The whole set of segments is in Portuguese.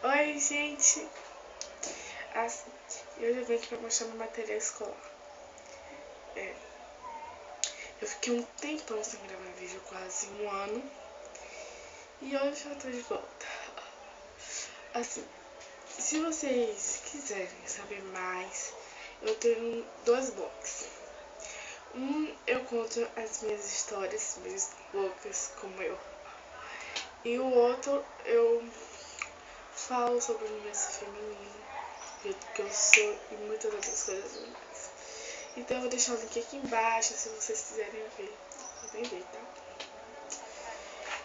Oi, gente! Assim, eu já vim aqui pra mostrar meu material escolar. Eu fiquei um tempão sem gravar vídeo, quase um ano. E hoje eu tô de volta. Assim, se vocês quiserem saber mais, eu tenho dois blogs. Eu conto as minhas histórias, minhas loucas como eu. E o outro eu falo sobre o universo feminino, do jeito que eu sou e muitas outras coisas mais. Então eu vou deixar o link aqui embaixo se vocês quiserem ver. Podem ver, tá?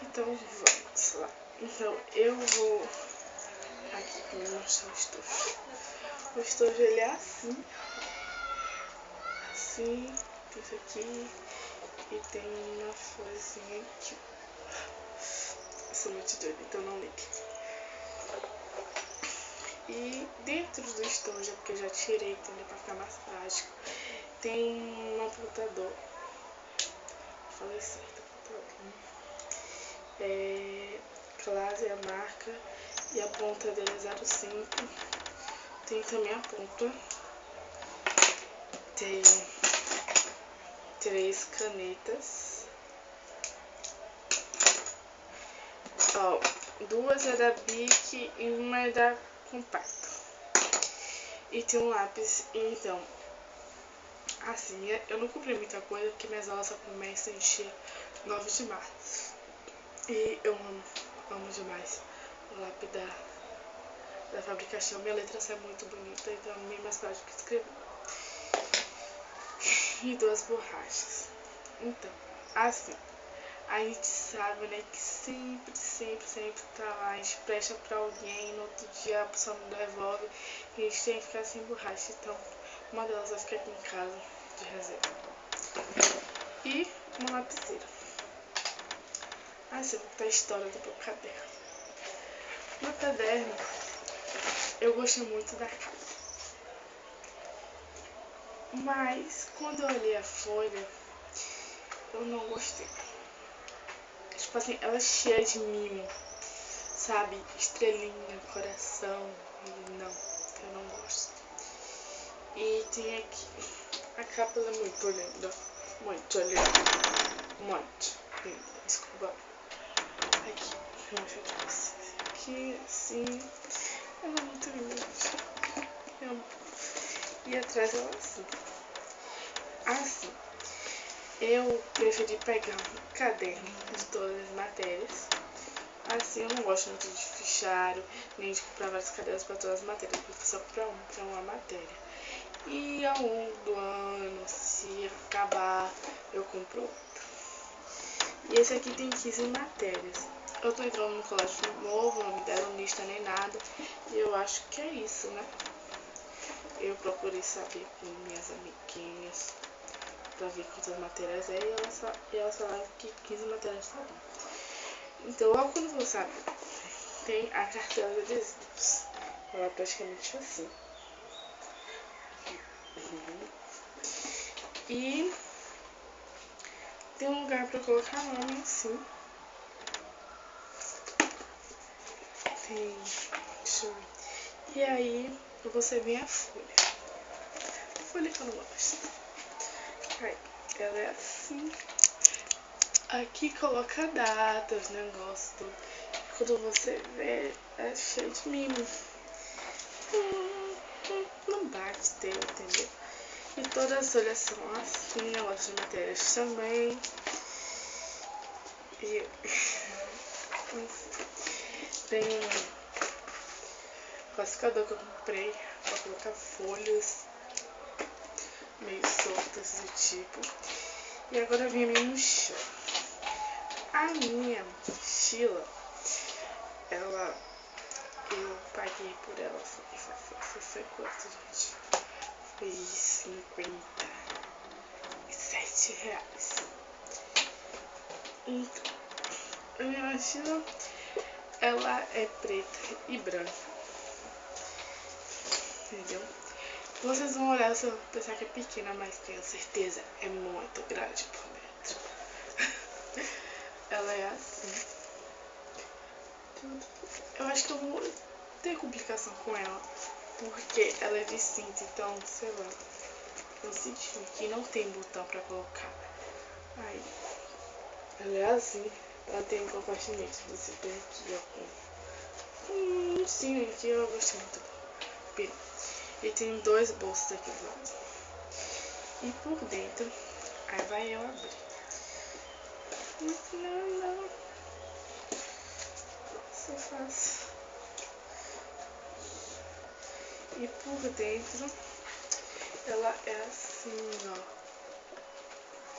Então vamos lá. Então eu vou aqui pra mostrar o estojo. O estojo ele é assim. Assim, tem isso aqui. E tem uma florzinha aqui. Eu sou muito doida, então não ligue. E dentro do estojo, porque eu já tirei, entendeu? Pra ficar mais prático, tem um apontador. Falei certo, apontador. Classe é a marca e a ponta dele é 05. Tem também a ponta. Tem 3 canetas. Ó, 2 é da Bic e uma é da Compacto. E tem um lápis. Então, assim, eu não comprei muita coisa porque minhas aulas só começam a encher 9 de março. E eu amo demais o lápis da fabricação. Minha letra sai muito bonita, então é bem mais fácil que escrever. E 2 borrachas. Então, assim, a gente sabe, né, que sempre tá lá, a gente presta pra alguém, no outro dia a pessoa não devolve e a gente tem que ficar sem borracha. Então, uma delas vai ficar aqui em casa de reserva. E uma lapiseira. Assim, tá a história do meu caderno. No caderno, eu gostei muito da capa. Mas, quando eu olhei a folha, eu não gostei. Tipo assim, ela é cheia de mimo, sabe? Estrelinha, coração, e não, eu não gosto. E tem aqui, a capa é muito linda, muito linda, muito linda, desculpa. Aqui, eu mostro pra vocês. Aqui, assim, ela é muito linda, eu amo. E atrás ela assim. Assim, eu preferi pegar um caderno de todas as matérias. Assim, eu não gosto muito de fichário, nem de comprar vários cadernos para todas as matérias, porque só para uma matéria. E ao longo do ano, se acabar, eu compro outro. E esse aqui tem 15 matérias. Eu tô entrando no colégio novo, não me deram lista nem nada, e eu acho que é isso, né? Eu procurei saber com minhas amiguinhas pra ver quantas matérias é, e elas falaram que 15 matérias tá bom. Então, logo quando você sabe, tem a cartela de adesivos. Ela é praticamente assim. E tem um lugar pra colocar nome assim. Tem. Deixa eu ver. E aí você vê a folha. A folha que eu não gosto. Aí, ela é assim. Aqui coloca a data, os negócios, tudo. Quando você vê, é cheio de mimo. Não bate ter, entendeu? E todas as folhas são assim, eu gosto de matérias também. E tem um classificador que eu comprei pra colocar folhas meio soltas do tipo. E agora eu vim a minha mochila. A minha mochila, eu paguei por ela, foi quanto, gente? Foi R$57. Então, a minha mochila, ela é preta e branca, entendeu? Vocês vão olhar e vão pensar que é pequena, mas tenho certeza, é muito grande por dentro. Ela é assim. Eu acho que eu vou ter complicação com ela, porque ela é viciante, então, sei lá, eu senti que não tem botão pra colocar. Aí, ela é assim, ela tem um compartimento, você vê aqui, ó, com sim, aqui eu gostei muito bem. E tem 2 bolsos aqui do lado. E por dentro, aí vai eu abrir. Não. Só faço. E por dentro, ela é assim, ó.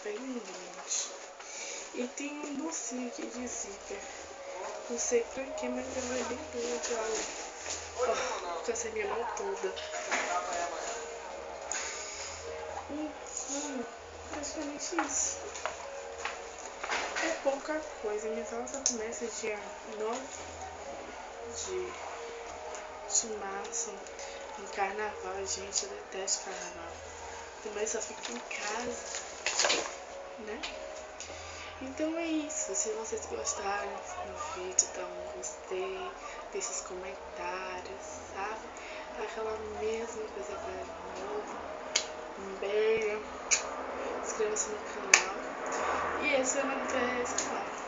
Bem grande. E tem um bolsinho aqui de zíper. Não sei pra que, mas ela é bem boa de aula. Ó, cansei minha mão toda. Praticamente isso. É pouca coisa. Minha aula só começa dia 9 de março. No carnaval, gente, eu detesto carnaval. Também só fico em casa, né? Então é isso. Se vocês gostaram do vídeo, dá um gostei, deixa os comentários, sabe? Aquela mesma coisa para novo. Um beijo, inscreva-se no canal. E esse é o meu canal.